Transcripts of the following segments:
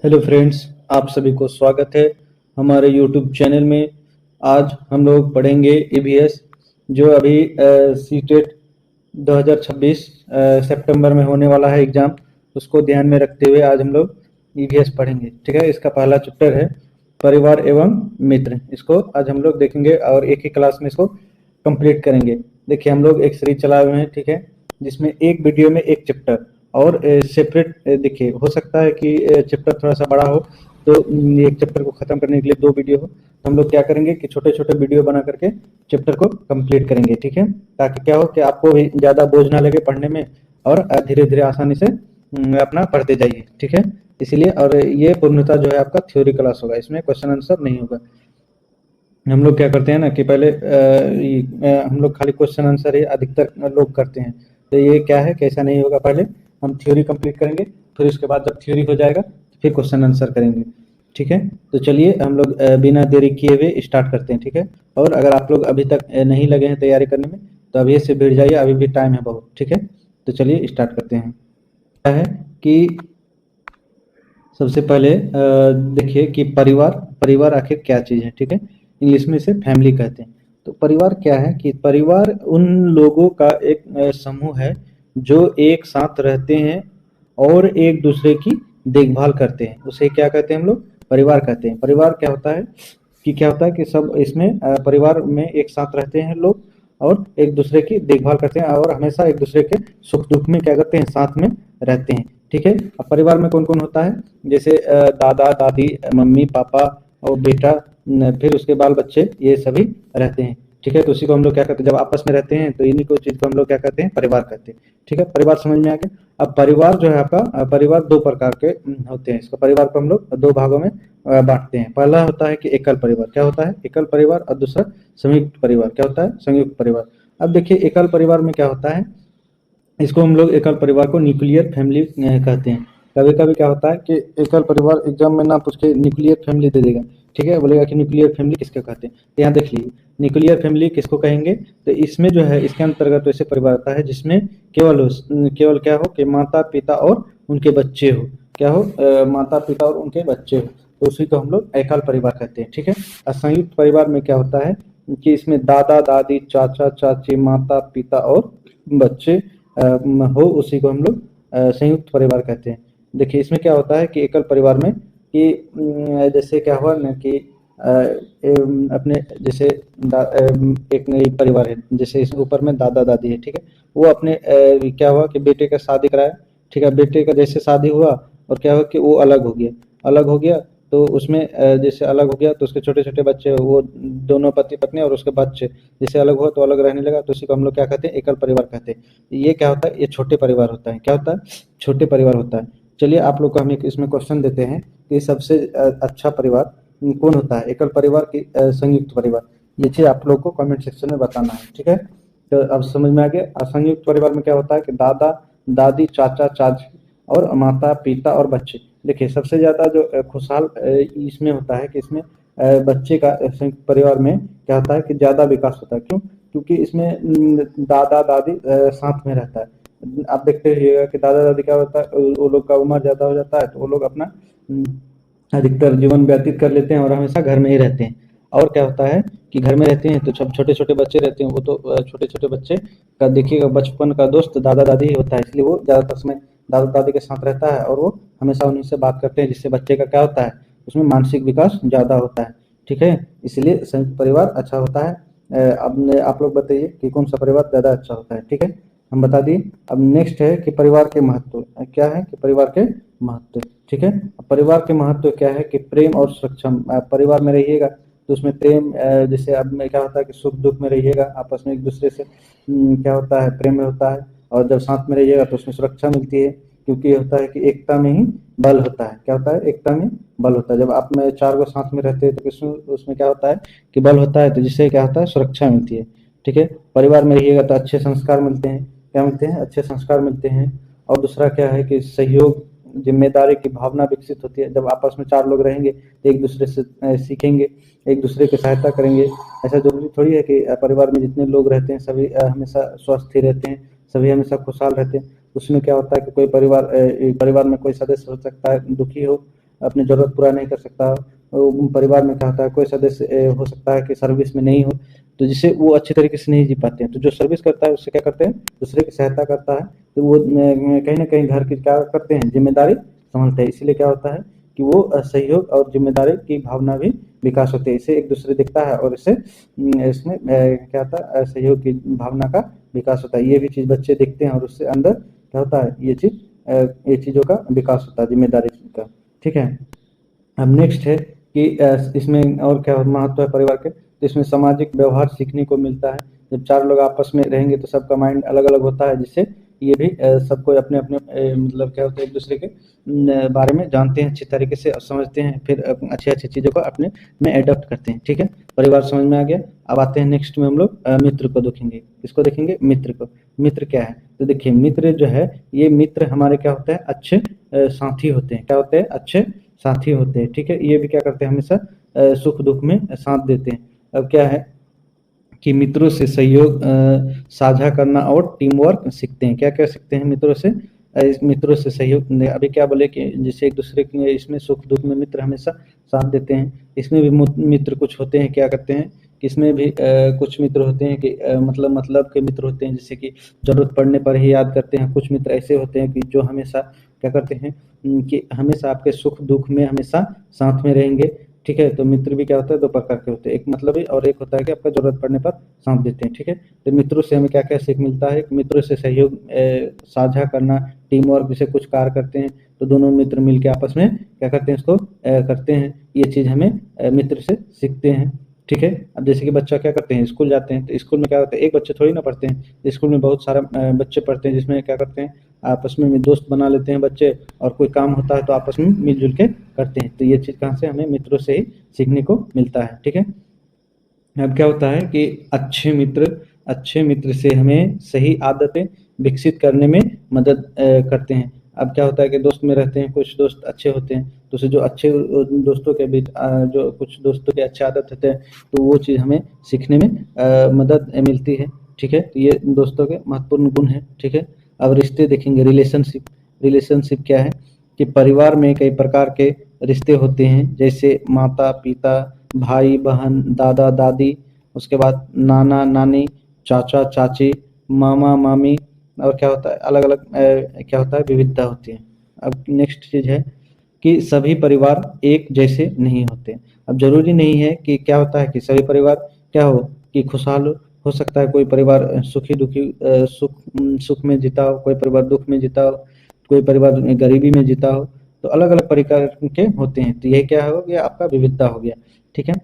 Hello friends, आप सभी को स्वागत है हमारे यूट्यूब चैनल में। आज हम लोग पढ़ेंगे ईवीएस, जो अभी सीटेट 2026 सितंबर में होने वाला है एग्ज़ाम। उसको ध्यान में रखते हुए आज हम लोग ईवीएस पढ़ेंगे। ठीक है, इसका पहला चैप्टर है परिवार एवं मित्र। इसको आज हम लोग देखेंगे और एक ही क्लास में इसको कंप्लीट करेंगे। देखिए, हम लोग एक सीरीज चलाए हुए हैं, ठीक है, जिसमें एक वीडियो में एक चैप्टर और सेपरेट। देखिए, हो सकता है कि चैप्टर थोड़ा सा बड़ा हो, तो एक चैप्टर को खत्म करने के लिए दो वीडियो हो। तो हम लोग क्या करेंगे कि छोटे छोटे वीडियो बना करके चैप्टर को कंप्लीट करेंगे। ठीक है, ताकि क्या हो कि आपको भी ज़्यादा बोझ ना लगे पढ़ने में, और धीरे धीरे आसानी से अपना पढ़ते जाइए। ठीक है, इसीलिए। और ये पूर्णतः जो है आपका थ्योरी क्लास होगा, इसमें क्वेश्चन आंसर नहीं होगा। हम लोग क्या करते हैं ना कि पहले हम लोग खाली क्वेश्चन आंसर ही अधिकतर लोग करते हैं। तो ये क्या है कि ऐसा नहीं होगा। पहले हम थ्योरी कंप्लीट करेंगे, फिर उसके बाद जब थ्योरी हो जाएगा फिर क्वेश्चन आंसर करेंगे। ठीक है, तो चलिए हम लोग बिना देरी किए हुए स्टार्ट करते हैं। ठीक है, और अगर आप लोग अभी तक नहीं लगे हैं तैयारी करने में, तो अभी से भिड़ जाइए, अभी भी टाइम है बहुत। ठीक है, तो चलिए स्टार्ट करते हैं। क्या है कि सबसे पहले देखिए कि परिवार परिवार आखिर क्या चीज़ है। ठीक है, इंग्लिश में इसे फैमिली कहते हैं। तो परिवार क्या है कि परिवार उन लोगों का एक समूह है जो एक साथ रहते हैं और एक दूसरे की देखभाल करते हैं। उसे क्या कहते हैं हम लोग? परिवार कहते हैं। परिवार क्या होता है कि सब इसमें परिवार में एक साथ रहते हैं लोग, और एक दूसरे की देखभाल करते हैं, और हमेशा एक दूसरे के सुख दुख में क्या करते हैं? साथ में रहते हैं। ठीक है, अब परिवार में कौन कौन होता है? जैसे दादा दादी, मम्मी पापा और बेटा, फिर उसके बाल बच्चे, ये सभी रहते हैं। ठीक है, तो उसी को हम लोग क्या कहते हैं? जब आपस में रहते हैं तो इन्हीं को चीज को हम लोग क्या कहते हैं? परिवार कहते हैं। ठीक है, परिवार समझ में आ गया। अब परिवार जो है आपका, परिवार दो प्रकार के होते हैं। इसको परिवार को हम लोग दो भागों में बांटते हैं। पहला होता है कि एकल परिवार। क्या होता है? एकल परिवार। और दूसरा संयुक्त परिवार। क्या होता है? संयुक्त परिवार। अब देखिए, एकल परिवार में क्या होता है, इसको हम लोग एकल परिवार को न्यूक्लियर फैमिली कहते हैं। कभी कभी क्या होता है कि एकल परिवार एग्जाम में ना पूछ के न्यूक्लियर फैमिली दे देगा। ठीक है, बोलेगा कि न्यूक्लियर फैमिली किसको कहते हैं। तो यहाँ देख लीजिए, न्यूक्लियर फैमिली किसको कहेंगे? तो इसमें जो है, इसके अंतर्गत वैसे परिवार आता है जिसमें केवल क्या हो कि माता पिता और उनके बच्चे हो। क्या हो? माता पिता और उनके बच्चे हो, तो उसी को हम लोग एकल परिवार कहते हैं। ठीक है, और संयुक्त परिवार में क्या होता है कि इसमें दादा दादी, चाचा चाची, माता पिता और बच्चे हो, उसी को हम लोग संयुक्त परिवार कहते हैं। देखिए, इसमें क्या होता है कि एकल परिवार में कि जैसे क्या हुआ ना कि अपने जैसे एक नई परिवार है, जैसे इस ऊपर में दादा दादी है। ठीक है, वो अपने क्या हुआ कि बेटे का शादी कराया। ठीक है, बेटे का जैसे शादी हुआ और क्या हुआ कि वो अलग हो गया। तो उसमें जैसे अलग हो गया तो उसके छोटे छोटे बच्चे, वो दोनों पति पत्नी और उसके बच्चे जैसे अलग हुआ तो अलग रहने लगा, तो उसी को हम लोग क्या कहते हैं? एकल परिवार कहते हैं। ये क्या होता है? ये छोटे परिवार होता है। क्या होता है? छोटे परिवार होता है। चलिए, आप लोग को हम एक इसमें क्वेश्चन देते हैं कि सबसे अच्छा परिवार कौन होता है? एकल परिवार की संयुक्त परिवार? ये चीज आप लोग को कमेंट सेक्शन में बताना है। ठीक है, तो अब समझ में आ गया। संयुक्त परिवार में क्या होता है कि दादा दादी, चाचा चाची और माता पिता और बच्चे। देखिए, सबसे ज्यादा जो खुशहाल इसमें होता है कि इसमें बच्चे का संयुक्त परिवार में क्या होता है कि ज्यादा विकास होता है। क्यों? क्योंकि इसमें दादा दादी साथ में रहता है। आप देखते रहिएगा कि दादा दादी क्या होता है, वो लोग का उम्र ज्यादा हो जाता है तो वो लोग अपना अधिकतर जीवन व्यतीत कर लेते हैं और हमेशा घर में ही रहते हैं। और क्या होता है कि घर में रहते हैं तो सब छोटे छोटे बच्चे रहते हैं, वो तो छोटे छोटे बच्चे का देखिएगा बचपन का दोस्त दादा दादी ही होता है, इसलिए वो ज्यादातर समय दादा दादी के साथ रहता है और वो हमेशा उन्हीं से बात करते हैं, जिससे बच्चे का क्या होता है, उसमें मानसिक विकास ज्यादा होता है। ठीक है, इसलिए संयुक्त परिवार अच्छा होता है। अब आप लोग बताइए कि कौन सा परिवार ज्यादा अच्छा होता है। ठीक है, हम बता दिए। अब नेक्स्ट है कि परिवार के महत्व। क्या है कि परिवार के महत्व? ठीक है, परिवार के महत्व क्या है कि प्रेम और सुरक्षा। परिवार में रहिएगा तो उसमें प्रेम, जैसे अब में क्या होता है कि सुख दुख में रहिएगा आपस में एक दूसरे से, क्या होता है? प्रेम में होता है। और जब साथ में रहिएगा तो उसमें सुरक्षा मिलती है, क्योंकि ये होता है कि एकता में ही बल होता है। क्या होता है? एकता में बल होता है। जब आप में चार गो साथ में रहते हैं तो उसमें उसमें क्या होता है कि बल होता है, तो जिससे क्या होता है? सुरक्षा मिलती है। ठीक है, परिवार में रहिएगा तो अच्छे संस्कार मिलते हैं। क्या मिलते हैं? अच्छे संस्कार मिलते हैं। और दूसरा क्या है कि सहयोग, जिम्मेदारी की भावना विकसित होती है। जब आपस में चार लोग रहेंगे तो एक दूसरे से सीखेंगे, एक दूसरे की सहायता करेंगे। ऐसा जरूरी थोड़ी है कि परिवार में जितने लोग रहते हैं सभी हमेशा स्वस्थ ही रहते हैं, सभी हमेशा खुशहाल रहते हैं। उसमें क्या होता है कि कोई परिवार में कोई सदस्य हो सकता है दुखी हो, अपनी ज़रूरत पूरा नहीं कर सकता। परिवार में क्या होता है, कोई सदस्य हो सकता है कि सर्विस में नहीं हो, तो जिससे वो अच्छे तरीके से नहीं जी पाते हैं। तो जो सर्विस करता है उससे क्या करते हैं, दूसरे की सहायता करता है, तो वो कहीं न कहीं घर की क्या करते हैं, ज़िम्मेदारी समझते हैं। इसीलिए क्या होता है कि वो सहयोग और ज़िम्मेदारी की भावना भी विकास होती है। इससे एक दूसरे दिखता है और इससे इसमें क्या होता है, सहयोग की भावना का विकास होता है। ये भी चीज़ बच्चे देखते हैं और उससे अंदर क्या होता है, ये चीज़ों का विकास होता है, ज़िम्मेदारी का। ठीक है। अब नेक्स्ट है कि इसमें और क्या महत्व है परिवार के, तो इसमें सामाजिक व्यवहार सीखने को मिलता है। जब 4 लोग आपस में रहेंगे तो सबका माइंड अलग-अलग होता है, जिससे ये भी सबको अपने-अपने मतलब क्या होता है, एक-दूसरे के बारे में जानते हैं अच्छी तरीके से और समझते हैं, फिर अच्छी-अच्छी चीज़ों को अपने में एडॉप्ट करते हैं। ठीक है, परिवार समझ में आ गया। अब आते हैं नेक्स्ट में हम लोग मित्र को देखेंगे। किसको देखेंगे? मित्र को। मित्र क्या है? तो देखिए मित्र जो है, ये मित्र हमारे क्या होते हैं, अच्छे साथी होते हैं। क्या होते हैं? अच्छे साथी होते हैं। ठीक है, ये भी क्या करते हैं, हमेशा सुख दुख में साथ देते हैं। अब क्या है कि मित्रों से सहयोग साझा करना और टीम वर्क सीखते हैं। क्या-क्या सीखते हैं मित्रों से? इस मित्रों से सहयोग अभी क्या बोले कि जैसे एक दूसरे के इसमें सुख दुख में मित्र हमेशा साथ देते हैं। इसमें भी मित्र कुछ होते हैं, क्या करते हैं कि इसमें भी कुछ मित्र होते हैं कि मतलब के मित्र होते हैं, जैसे कि ज़रूरत पड़ने पर ही याद करते हैं। कुछ मित्र ऐसे होते हैं कि जो हमेशा क्या करते हैं कि हमेशा आपके सुख दुख में हमेशा साथ में रहेंगे। ठीक है, तो मित्र भी क्या होता है, 2 प्रकार के होते हैं, एक मतलबी और एक होता है कि आपका ज़रूरत पड़ने पर साथ देते हैं। ठीक है, तो मित्रों से हमें क्या-क्या सीख मिलता है, मित्रों से सहयोग साझा करना, टीम वर्क, जैसे कुछ कार्य करते हैं तो दोनों मित्र मिलके आपस में क्या करते हैं, इसको करते हैं। ये चीज़ हमें मित्र से सीखते हैं। ठीक है, अब जैसे कि बच्चा क्या करते हैं, स्कूल जाते हैं, तो स्कूल में क्या होता है, एक बच्चे थोड़ी ना पढ़ते हैं, स्कूल में बहुत सारा बच्चे पढ़ते हैं, जिसमें क्या करते हैं, आपस में दोस्त बना लेते हैं बच्चे, और कोई काम होता है तो आपस में मिल-जुल के करते हैं। तो ये चीज़ कहाँ से, हमें मित्रों से ही सीखने को मिलता है। ठीक है, अब क्या होता है कि अच्छे मित्र से हमें सही आदतें विकसित करने में मदद करते हैं। अब क्या होता है कि दोस्त में रहते हैं, कुछ दोस्त अच्छे होते हैं, तो उससे जो अच्छे दोस्तों के बीच जो कुछ दोस्तों के अच्छे आदत होते हैं, तो वो चीज़ हमें सीखने में मदद मिलती है। ठीक है, तो ये दोस्तों के महत्वपूर्ण गुण हैं। ठीक है, अब रिश्ते देखेंगे, रिलेशनशिप। रिलेशनशिप क्या है कि परिवार में कई प्रकार के रिश्ते होते हैं, जैसे माता-पिता, भाई-बहन, दादा-दादी, उसके बाद नाना-नानी, चाचा-चाची, मामा-मामी, और क्या होता है, अलग-अलग क्या होता है, विविधता होती है। अब नेक्स्ट चीज़ है कि सभी परिवार एक जैसे नहीं होते। अब ज़रूरी नहीं है कि क्या होता है कि सभी परिवार क्या हो, कि खुशहाल हो सकता है कोई परिवार सुखी-दुखी सुख में जीता हो, कोई परिवार दुःख में जीता हो, कोई परिवार गरीबी में जीता हो, तो अलग-अलग प्रकार के होते हैं। तो ये क्या हो गया, आपका विविधता हो गया। ठीक है?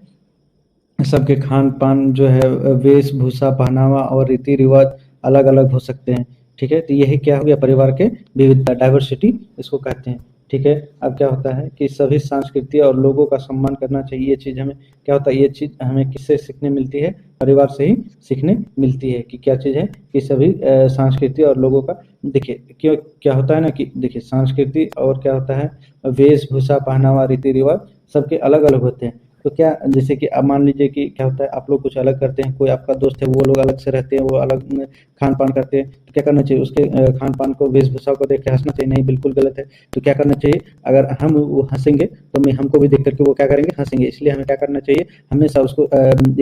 सबके खान-पान जो है, वेशभूषा, पहनावा और रीति-रिवाज अलग-अलग हो सकते हैं। ठीक है? तो यही क्या हो गया, परिवार के विविधता, डाइवर्सिटी इसको कहते हैं। ठीक है? अब क्या होता है कि सभी संस्कृति और लोगों का सम्मान करना चाहिए। ये चीज़ हमें क्या होता है, ये चीज़ हमें किससे सीखने मिलती है? परिवार से ही सीखने मिलती है कि क्या चीज़ है कि सभी संस्कृति और लोगों का, देखिए क्यों क्या होता है ना कि देखिए संस्कृति और क्या होता है, वेशभूषा, पहनावा, रीति-रिवाज सबके अलग-अलग होते हैं। तो क्या, जैसे कि अब मान लीजिए कि क्या होता है, आप लोग कुछ अलग करते हैं, कोई आपका दोस्त है वो लोग अलग से रहते हैं, वो अलग खान-पान करते हैं, तो क्या करना चाहिए, उसके खान-पान को, वेशभूषा को देख के हँसना चाहिए? नहीं, बिल्कुल गलत है। तो क्या करना चाहिए, अगर हम वो हँसेंगे तो मैं हमको भी देख कर के वो क्या करेंगे, हँसेंगे। इसलिए हमें क्या करना चाहिए, हमेशा उसको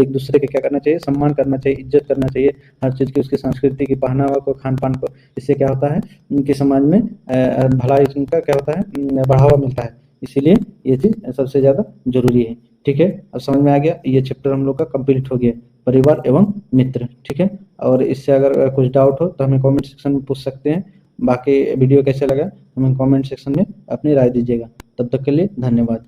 एक-दूसरे के क्या करना चाहिए, सम्मान करना चाहिए, इज़्ज़त करना चाहिए, हर चीज़ की, उसकी संस्कृति की, पहनावा को, खान-पान को। इससे क्या होता है, उनके समाज में भलाई उनका क्या होता है, बढ़ावा मिलता है। इसीलिए ये चीज़ सबसे ज़्यादा ज़रूरी है। ठीक है, अब समझ में आ गया, ये चैप्टर हम लोग का कंप्लीट हो गया, परिवार एवं मित्र। ठीक है, और इससे अगर कुछ डाउट हो तो हमें कमेंट सेक्शन में पूछ सकते हैं। बाकी वीडियो कैसे लगा हमें कमेंट सेक्शन में अपनी राय दीजिएगा। तब तक के लिए धन्यवाद।